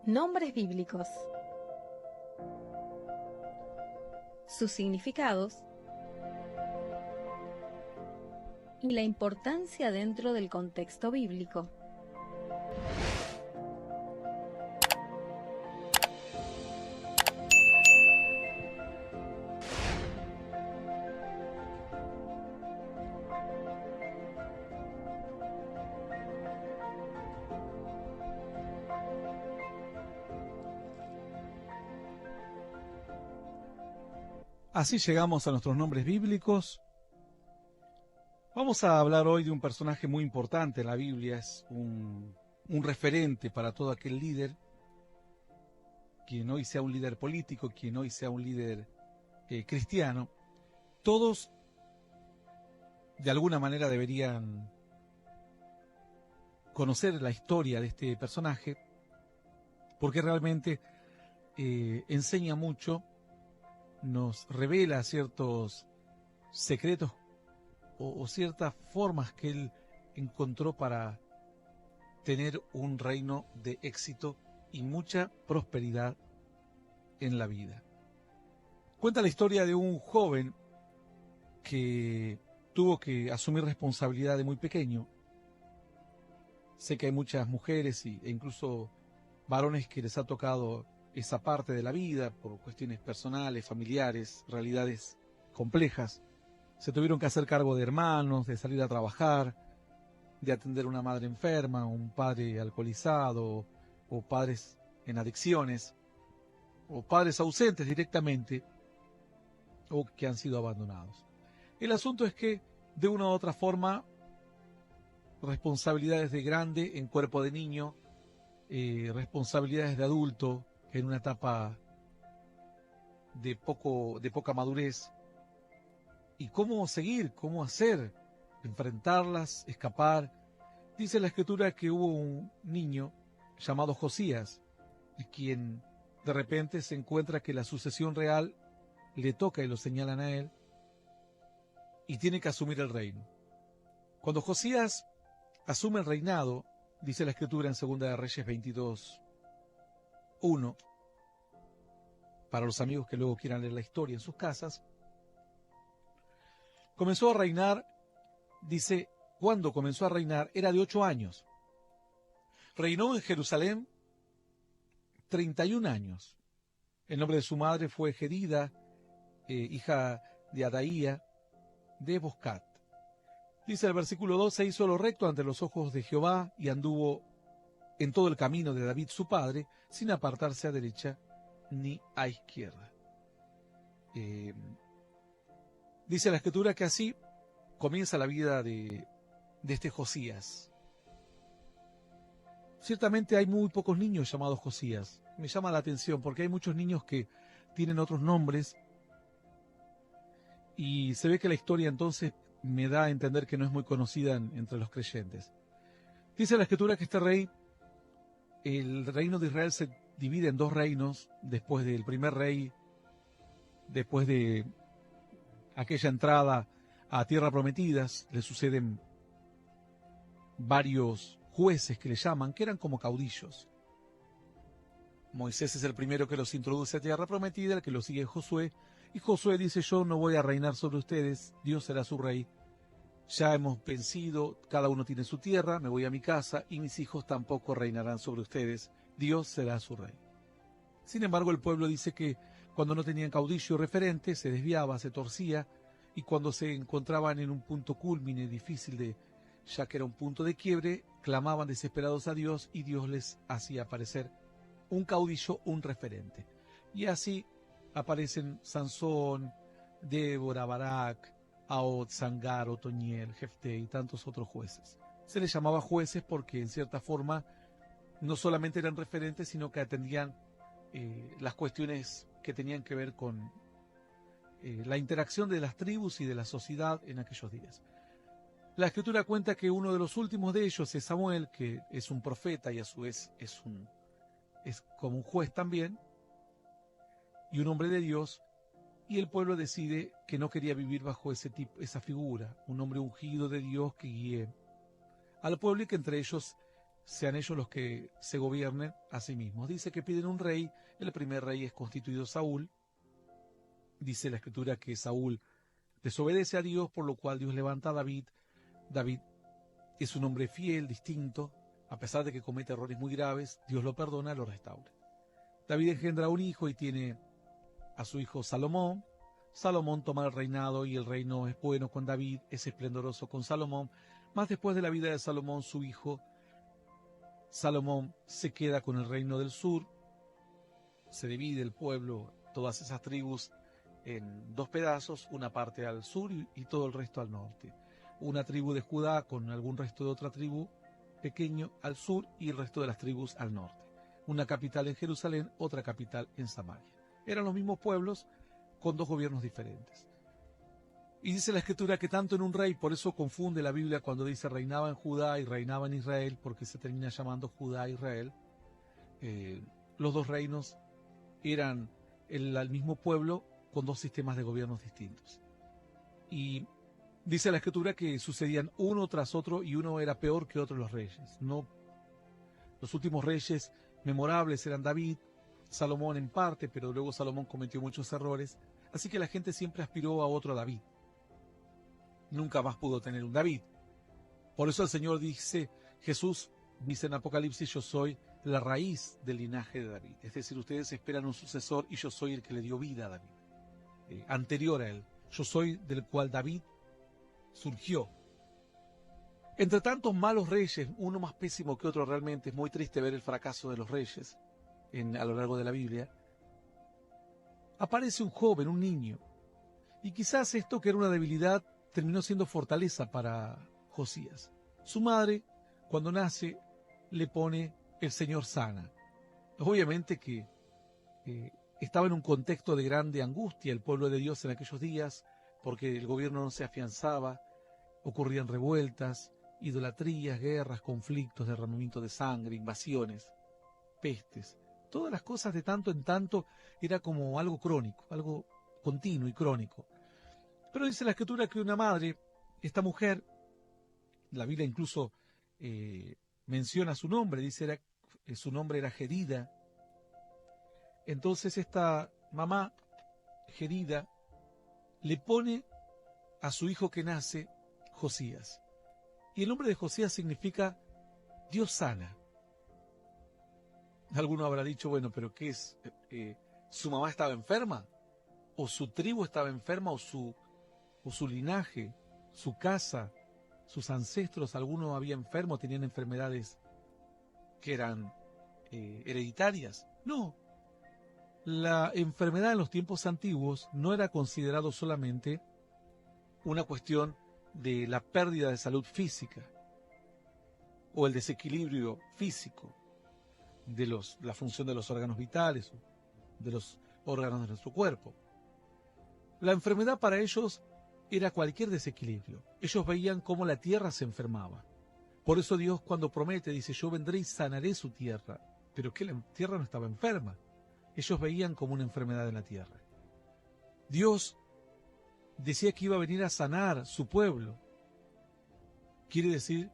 Nombres bíblicos. Sus significados y la importancia dentro del contexto bíblico. Así llegamos a nuestros nombres bíblicos. Vamos a hablar hoy de un personaje muy importante en la Biblia, es un referente para todo aquel líder, quien hoy sea un líder político, quien hoy sea un líder cristiano. Todos de alguna manera deberían conocer la historia de este personaje, porque realmente enseña mucho, nos revela ciertos secretos o ciertas formas que él encontró para tener un reino de éxito y mucha prosperidad en la vida. Cuenta la historia de un joven que tuvo que asumir responsabilidad de muy pequeño. Sé que hay muchas mujeres e incluso varones que les ha tocado esa parte de la vida por cuestiones personales, familiares, realidades complejas. Se tuvieron que hacer cargo de hermanos, de salir a trabajar, de atender a una madre enferma, un padre alcoholizado, o padres en adicciones, o padres ausentes directamente, o que han sido abandonados. El asunto es que, de una u otra forma, responsabilidades de grande en cuerpo de niño, responsabilidades de adulto en una etapa de poca madurez, y cómo seguir, cómo hacer, enfrentarlas, escapar. Dice la Escritura que hubo un niño llamado Josías, quien de repente se encuentra que la sucesión real le toca y lo señalan a él, y tiene que asumir el reino. Cuando Josías asume el reinado, dice la Escritura en 2 de Reyes 22:1, para los amigos que luego quieran leer la historia en sus casas, comenzó a reinar, dice, cuando comenzó a reinar era de 8 años. Reinó en Jerusalén 31 años. El nombre de su madre fue Gedida, hija de Adaía, de Boscat. Dice el versículo 2, se hizo lo recto ante los ojos de Jehová y anduvo en todo el camino de David su padre, sin apartarse a derecha ni a izquierda. Dice la Escritura que así comienza la vida de este Josías. Ciertamente hay muy pocos niños llamados Josías. Me llama la atención porque hay muchos niños que tienen otros nombres y se ve que la historia entonces me da a entender que no es muy conocida entre los creyentes. Dice la Escritura que este rey, el reino de Israel se divide en dos reinos después del primer rey, después de aquella entrada a tierra prometidas, le suceden varios jueces que le llaman, que eran como caudillos. Moisés es el primero que los introduce a tierra prometida, el que lo sigue es Josué, y Josué dice, yo no voy a reinar sobre ustedes, Dios será su rey. Ya hemos vencido, cada uno tiene su tierra, me voy a mi casa, y mis hijos tampoco reinarán sobre ustedes, Dios será su rey. Sin embargo, el pueblo dice que cuando no tenían caudillo referente, se desviaba, se torcía, y cuando se encontraban en un punto cúlmine difícil ya que era un punto de quiebre, clamaban desesperados a Dios, y Dios les hacía aparecer un caudillo, un referente. Y así aparecen Sansón, Débora, Barak, Ahod, Sangar, Otoniel, Jefté y tantos otros jueces. Se les llamaba jueces porque en cierta forma no solamente eran referentes, sino que atendían las cuestiones que tenían que ver con la interacción de las tribus y de la sociedad en aquellos días. La Escritura cuenta que uno de los últimos de ellos es Samuel, que es un profeta y a su vez es como un juez también, y un hombre de Dios, y el pueblo decide que no quería vivir bajo esa figura, un hombre ungido de Dios que guíe al pueblo y que entre ellos sean ellos los que se gobiernen a sí mismos. Dice que piden un rey, el primer rey es constituido Saúl. Dice la Escritura que Saúl desobedece a Dios, por lo cual Dios levanta a David. David es un hombre fiel, distinto, a pesar de que comete errores muy graves, Dios lo perdona, lo restaura. David engendra un hijo y tiene a su hijo Salomón. Salomón toma el reinado y el reino es bueno con David, es esplendoroso con Salomón. Más después de la vida de Salomón, su hijo Salomón se queda con el reino del sur, se divide el pueblo, todas esas tribus, en dos pedazos, una parte al sur y todo el resto al norte. Una tribu de Judá con algún resto de otra tribu pequeño al sur y el resto de las tribus al norte. Una capital en Jerusalén, otra capital en Samaria. Eran los mismos pueblos con dos gobiernos diferentes. Y dice la Escritura que tanto en un rey, por eso confunde la Biblia cuando dice reinaba en Judá y reinaba en Israel, porque se termina llamando Judá e Israel. Los dos reinos eran el mismo pueblo con dos sistemas de gobiernos distintos. Y dice la Escritura que sucedían uno tras otro y uno era peor que otro los reyes. No, los últimos reyes memorables eran David, Salomón en parte, pero luego Salomón cometió muchos errores. Así que la gente siempre aspiró a otro David. Nunca más pudo tener un David. Por eso el Señor dice, Jesús dice en Apocalipsis, yo soy la raíz del linaje de David. Es decir, ustedes esperan un sucesor y yo soy el que le dio vida a David. Anterior a él. Yo soy del cual David surgió. Entre tantos malos reyes, uno más pésimo que otro realmente, es muy triste ver el fracaso de los reyes a lo largo de la Biblia. Aparece un joven, un niño, y quizás esto que era una debilidad terminó siendo fortaleza para Josías. Su madre, cuando nace, le pone el Señor sana. Obviamente que estaba en un contexto de grande angustia el pueblo de Dios en aquellos días, porque el gobierno no se afianzaba, ocurrían revueltas, idolatrías, guerras, conflictos, derramamiento de sangre, invasiones, pestes. Todas las cosas de tanto en tanto era como algo crónico, algo continuo y crónico. Pero dice la Escritura que una madre, esta mujer, la Biblia incluso menciona su nombre, dice su nombre era Gerida. Entonces esta mamá, Gerida, le pone a su hijo que nace Josías. Y el nombre de Josías significa Dios sana. Alguno habrá dicho, bueno, pero ¿qué es? ¿Su mamá estaba enferma? ¿O su tribu estaba enferma? ¿O su linaje? ¿Su casa? ¿Sus ancestros? ¿Alguno había enfermo? ¿Tenían enfermedades que eran hereditarias? No. La enfermedad en los tiempos antiguos no era considerado solamente una cuestión de la pérdida de salud física o el desequilibrio físico de la función de los órganos vitales, de los órganos de nuestro cuerpo. La enfermedad para ellos era cualquier desequilibrio. Ellos veían cómo la tierra se enfermaba. Por eso Dios cuando promete dice, yo vendré y sanaré su tierra. Pero que la tierra no estaba enferma. Ellos veían como una enfermedad en la tierra. Dios decía que iba a venir a sanar su pueblo. Quiere decir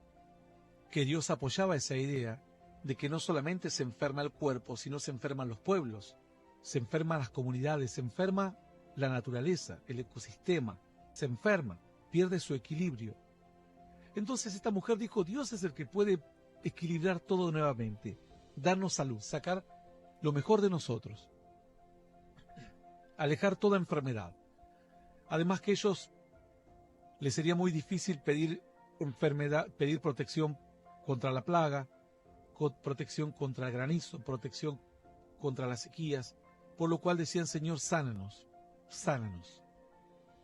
que Dios apoyaba esa idea de que no solamente se enferma el cuerpo, sino se enferman los pueblos, se enferman las comunidades, se enferma la naturaleza, el ecosistema, se enferma, pierde su equilibrio. Entonces esta mujer dijo, Dios es el que puede equilibrar todo nuevamente, darnos salud, sacar lo mejor de nosotros, alejar toda enfermedad. Además que ellos les sería muy difícil pedir protección contra la plaga, protección contra el granizo, protección contra las sequías, por lo cual decían, Señor, sánanos, sánanos.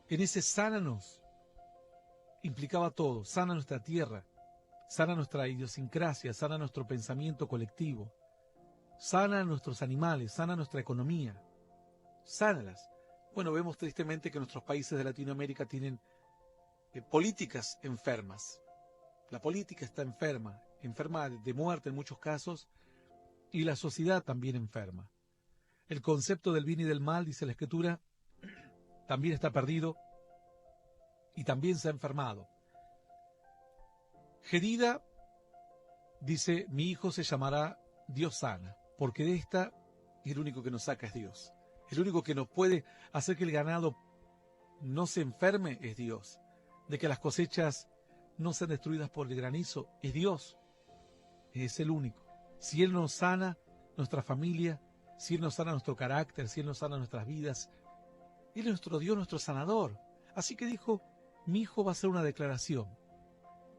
En ese sánanos implicaba todo, sana nuestra tierra, sana nuestra idiosincrasia, sana nuestro pensamiento colectivo, sana nuestros animales, sana nuestra economía, sánalas. Bueno, vemos tristemente que nuestros países de Latinoamérica tienen políticas enfermas. La política está enferma de muerte en muchos casos, y la sociedad también enferma. El concepto del bien y del mal, dice la Escritura, también está perdido y también se ha enfermado. Gerida dice, mi hijo se llamará Dios sana, porque de esta el único que nos saca es Dios. El único que nos puede hacer que el ganado no se enferme es Dios. De que las cosechas no sean destruidas por el granizo es Dios. Es el único. Si Él nos sana nuestra familia, si Él nos sana nuestro carácter, si Él nos sana nuestras vidas, Él es nuestro Dios, nuestro sanador. Así que dijo, mi hijo va a hacer una declaración.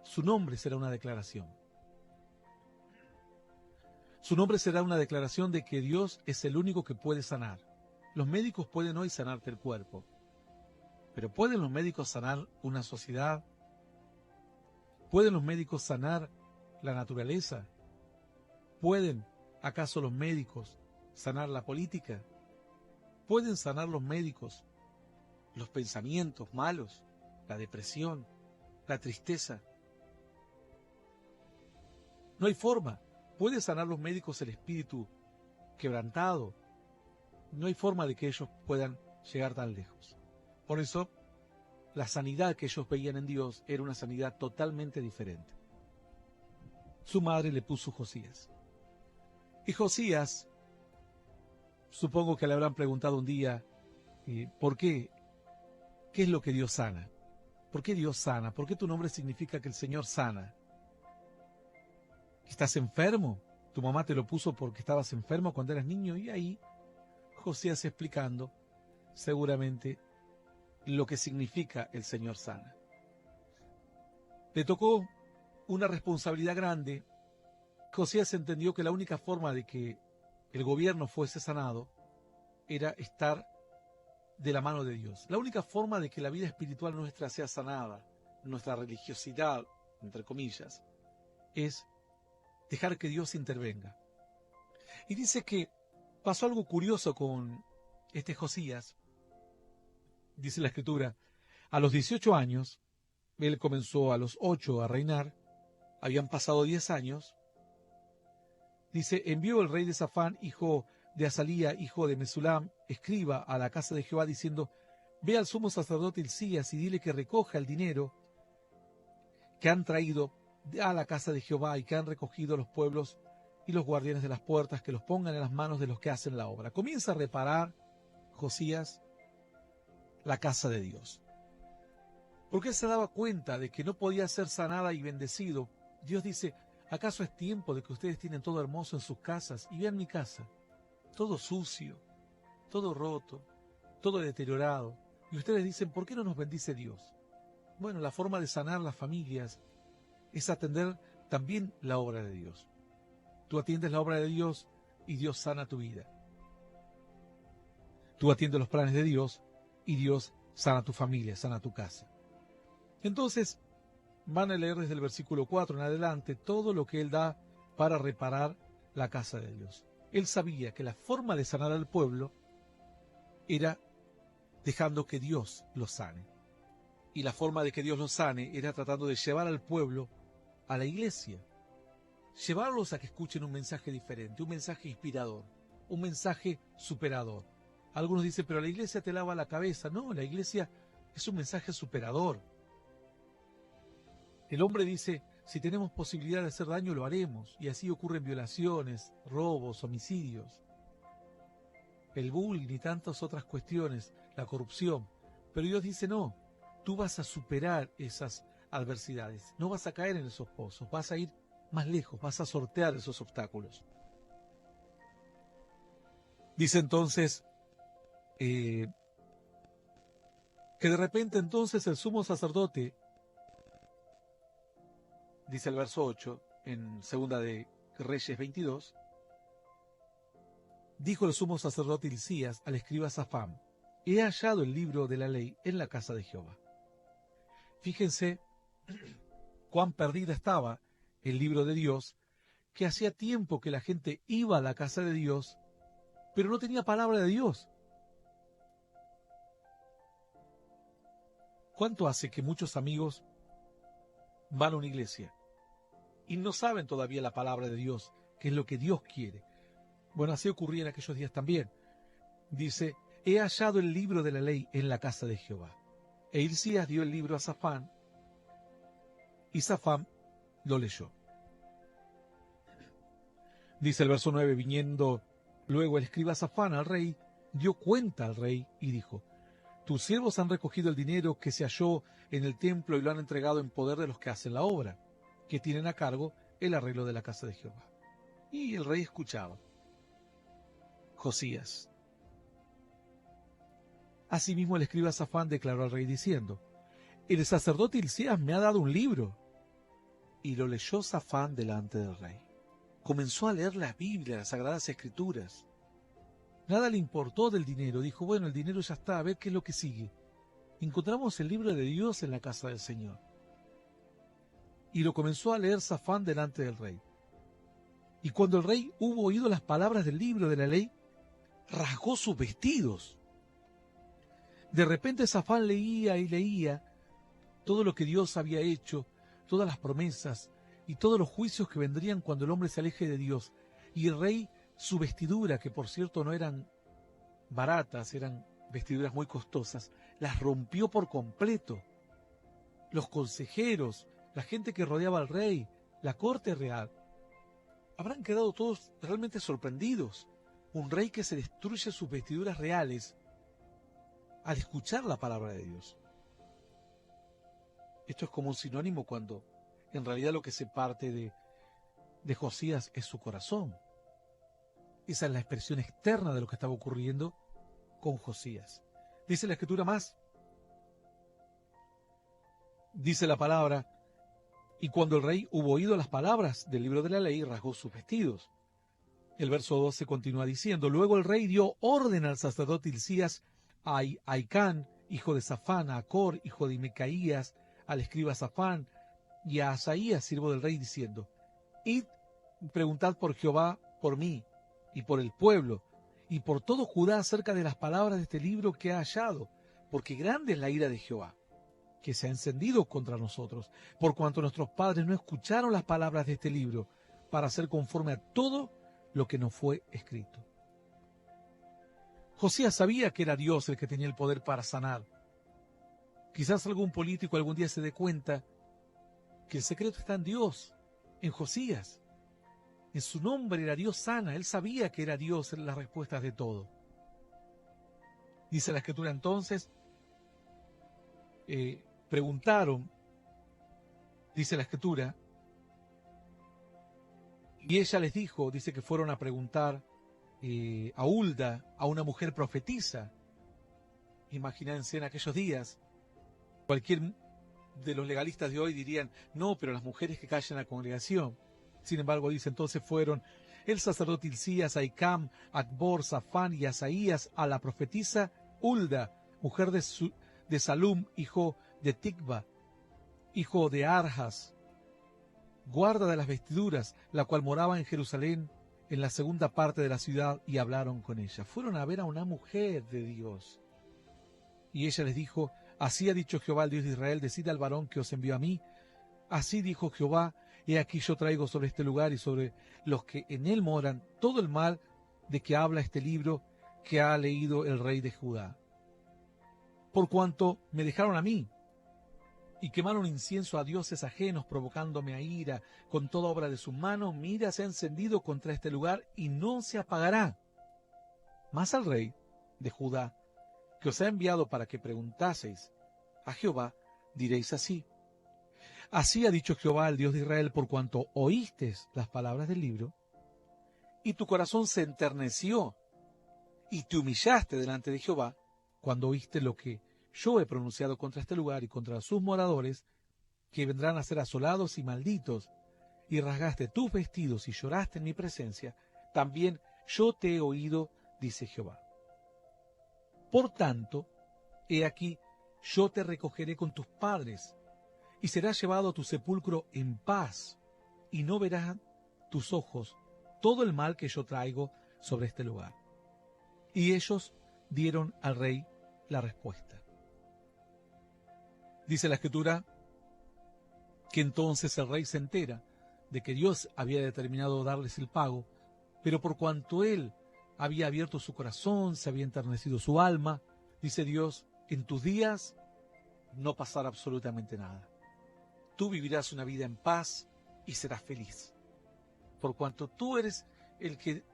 Su nombre será una declaración. Su nombre será una declaración de que Dios es el único que puede sanar. Los médicos pueden hoy sanarte el cuerpo, pero ¿pueden los médicos sanar una sociedad? ¿Pueden los médicos sanar la naturaleza? ¿Pueden acaso los médicos sanar la política? ¿Pueden sanar los médicos los pensamientos malos, la depresión, la tristeza? No hay forma. ¿Pueden sanar los médicos el espíritu quebrantado? No hay forma de que ellos puedan llegar tan lejos. Por eso, la sanidad que ellos veían en Dios era una sanidad totalmente diferente. Su madre le puso Josías. Y Josías, supongo que le habrán preguntado un día, ¿por qué? ¿Qué es lo que Dios sana? ¿Por qué Dios sana? ¿Por qué tu nombre significa que el Señor sana? ¿Estás enfermo? Tu mamá te lo puso porque estabas enfermo cuando eras niño. Y ahí Josías explicando seguramente lo que significa el Señor sana. Le tocó una responsabilidad grande. Josías entendió que la única forma de que el gobierno fuese sanado era estar de la mano de Dios. La única forma de que la vida espiritual nuestra sea sanada, nuestra religiosidad, entre comillas, es dejar que Dios intervenga. Y dice que pasó algo curioso con este Josías. Dice la Escritura, a los 18 años, él comenzó a los 8 a reinar, habían pasado 10 años. Dice, envió el rey de Safán, hijo de Azalía, hijo de Mesulam, escriba a la casa de Jehová, diciendo, ve al sumo sacerdote Hilcías y dile que recoja el dinero que han traído a la casa de Jehová y que han recogido los pueblos y los guardianes de las puertas, que los pongan en las manos de los que hacen la obra. Comienza a reparar Josías la casa de Dios, porque él se daba cuenta de que no podía ser sanada y bendecido. Dios dice, ¿acaso es tiempo de que ustedes tienen todo hermoso en sus casas? Y vean mi casa, todo sucio, todo roto, todo deteriorado. Y ustedes dicen, ¿por qué no nos bendice Dios? Bueno, la forma de sanar las familias es atender también la obra de Dios. Tú atiendes la obra de Dios y Dios sana tu vida. Tú atiendes los planes de Dios y Dios sana tu familia, sana tu casa. Entonces, van a leer desde el versículo 4 en adelante todo lo que Él da para reparar la casa de Dios. Él sabía que la forma de sanar al pueblo era dejando que Dios los sane. Y la forma de que Dios los sane era tratando de llevar al pueblo a la iglesia. Llevarlos a que escuchen un mensaje diferente, un mensaje inspirador, un mensaje superador. Algunos dicen, pero la iglesia te lava la cabeza. No, la iglesia es un mensaje superador. El hombre dice, si tenemos posibilidad de hacer daño, lo haremos. Y así ocurren violaciones, robos, homicidios, el bullying y tantas otras cuestiones, la corrupción. Pero Dios dice, no, tú vas a superar esas adversidades. No vas a caer en esos pozos, vas a ir más lejos, vas a sortear esos obstáculos. Dice entonces que de repente entonces el sumo sacerdote, dice el verso 8, en segunda de Reyes 22, dijo el sumo sacerdote Hilcías al escriba Safán, he hallado el libro de la ley en la casa de Jehová. Fíjense cuán perdida estaba el libro de Dios, que hacía tiempo que la gente iba a la casa de Dios, pero no tenía palabra de Dios. ¿Cuánto hace que muchos amigos van a una iglesia y no saben todavía la palabra de Dios, que es lo que Dios quiere? Bueno, así ocurría en aquellos días también. Dice, he hallado el libro de la ley en la casa de Jehová. E Hilcías dio el libro a Safán, y Safán lo leyó. Dice el verso 9, viniendo luego el escriba Safán al rey, dio cuenta al rey y dijo, tus siervos han recogido el dinero que se halló en el templo y lo han entregado en poder de los que hacen la obra, que tienen a cargo el arreglo de la casa de Jehová. Y el rey escuchaba. Josías. Asimismo el escriba Safán declaró al rey diciendo, el sacerdote Hilcías me ha dado un libro. Y lo leyó Safán delante del rey. Comenzó a leer la Biblia, las Sagradas Escrituras. Nada le importó del dinero. Dijo, bueno, el dinero ya está, a ver qué es lo que sigue. Encontramos el libro de Dios en la casa del Señor. Y lo comenzó a leer Safán delante del rey. Y cuando el rey hubo oído las palabras del libro de la ley, rasgó sus vestidos. De repente Safán leía y leía todo lo que Dios había hecho, todas las promesas y todos los juicios que vendrían cuando el hombre se aleje de Dios. Y el rey, su vestidura, que por cierto no eran baratas, eran vestiduras muy costosas, las rompió por completo. Los consejeros, la gente que rodeaba al rey, la corte real, habrán quedado todos realmente sorprendidos. Un rey que se destruye sus vestiduras reales al escuchar la palabra de Dios. Esto es como un sinónimo cuando en realidad lo que se parte de Josías es su corazón. Esa es la expresión externa de lo que estaba ocurriendo con Josías. Dice la escritura más. Dice la palabra, y cuando el rey hubo oído las palabras del libro de la ley, rasgó sus vestidos. El verso 12 continúa diciendo, luego el rey dio orden al sacerdote Hilcías, a Aicán, hijo de Safán, a Acor, hijo de Micaías, al escriba Safán, y a Asaías, siervo del rey, diciendo, id, preguntad por Jehová, por mí, y por el pueblo, y por todo Judá acerca de las palabras de este libro que ha hallado, porque grande es la ira de Jehová, que se ha encendido contra nosotros, por cuanto nuestros padres no escucharon las palabras de este libro, para hacer conforme a todo lo que nos fue escrito. Josías sabía que era Dios el que tenía el poder para sanar. Quizás algún político algún día se dé cuenta que el secreto está en Dios, en Josías. En su nombre era Dios sana. Él sabía que era Dios en las respuestas de todo. Dice la escritura entonces, preguntaron, dice la escritura, y ella les dijo, dice que fueron a preguntar a Hulda, a una mujer profetisa. Imagínense en aquellos días, cualquier de los legalistas de hoy dirían, no, pero las mujeres que callan a la congregación. Sin embargo, dice, entonces fueron el sacerdote Hilcías, Aicam, Acbor, Safán y Asaías a la profetisa Hulda, mujer de Salum, hijo de Ticba, hijo de Arjas, guarda de las vestiduras, la cual moraba en Jerusalén, en la segunda parte de la ciudad, y hablaron con ella. Fueron a ver a una mujer de Dios. Y ella les dijo, así ha dicho Jehová, el Dios de Israel, decid al varón que os envió a mí, así dijo Jehová, he aquí yo traigo sobre este lugar y sobre los que en él moran todo el mal de que habla este libro que ha leído el rey de Judá. Por cuanto me dejaron a mí, y quemaron incienso a dioses ajenos, provocándome a ira con toda obra de sus manos, mi ira se ha encendido contra este lugar y no se apagará. Mas al rey de Judá, que os ha enviado para que preguntaseis a Jehová, diréis así, así ha dicho Jehová, el Dios de Israel, por cuanto oístes las palabras del libro, y tu corazón se enterneció, y te humillaste delante de Jehová, cuando oíste lo que yo he pronunciado contra este lugar y contra sus moradores, que vendrán a ser asolados y malditos, y rasgaste tus vestidos y lloraste en mi presencia, también yo te he oído, dice Jehová. Por tanto, he aquí, yo te recogeré con tus padres, y serás llevado a tu sepulcro en paz, y no verán tus ojos todo el mal que yo traigo sobre este lugar. Y ellos dieron al rey la respuesta. Dice la escritura que entonces el rey se entera de que Dios había determinado darles el pago, pero por cuanto él había abierto su corazón, se había enternecido su alma, dice Dios, en tus días no pasará absolutamente nada. Tú vivirás una vida en paz y serás feliz. Por cuanto tú eres el que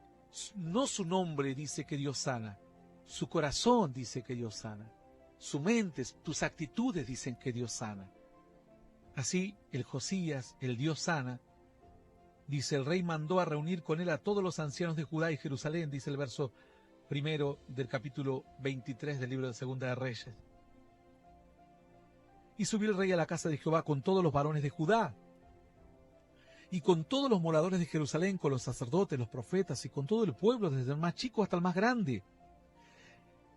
no su nombre dice que Dios sana, su corazón dice que Dios sana, su mente, tus actitudes dicen que Dios sana. Así el Josías, el Dios sana, dice, el rey mandó a reunir con él a todos los ancianos de Judá y Jerusalén, dice el verso 1 del capítulo 23 del libro de Segunda de Reyes. Y subió el rey a la casa de Jehová con todos los varones de Judá, y con todos los moradores de Jerusalén, con los sacerdotes, los profetas, y con todo el pueblo, desde el más chico hasta el más grande.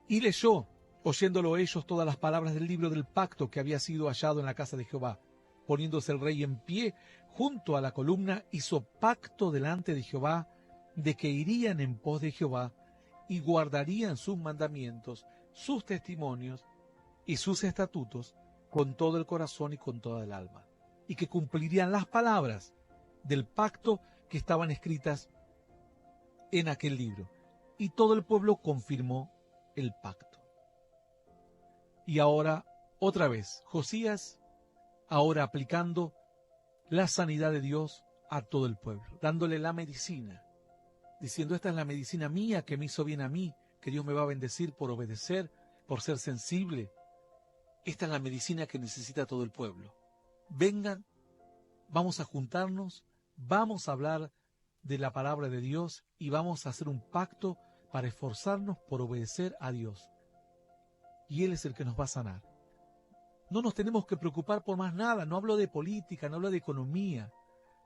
Y leyó, oyéndolo ellos, todas las palabras del libro del pacto que había sido hallado en la casa de Jehová. Poniéndose el rey en pie, junto a la columna, hizo pacto delante de Jehová, de que irían en pos de Jehová, y guardarían sus mandamientos, sus testimonios y sus estatutos, con todo el corazón y con toda el alma, y que cumplirían las palabras del pacto que estaban escritas en aquel libro. Y todo el pueblo confirmó el pacto. Y ahora, otra vez, Josías, ahora aplicando la sanidad de Dios a todo el pueblo, dándole la medicina, diciendo, esta es la medicina mía que me hizo bien a mí, que Dios me va a bendecir por obedecer, por ser sensible. Esta es la medicina que necesita todo el pueblo. Vengan, vamos a juntarnos, vamos a hablar de la palabra de Dios y vamos a hacer un pacto para esforzarnos por obedecer a Dios. Y Él es el que nos va a sanar. No nos tenemos que preocupar por más nada. No hablo de política, no hablo de economía,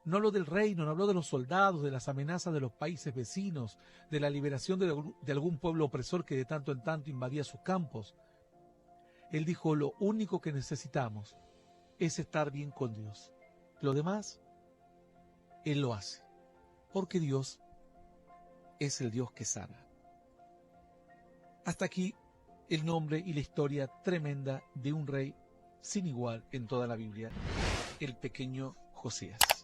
no hablo del reino, no hablo de los soldados, de las amenazas de los países vecinos, de la liberación de algún pueblo opresor que de tanto en tanto invadía sus campos. Él dijo, lo único que necesitamos es estar bien con Dios. Lo demás, Él lo hace, porque Dios es el Dios que sana. Hasta aquí el nombre y la historia tremenda de un rey sin igual en toda la Biblia, el pequeño Josías.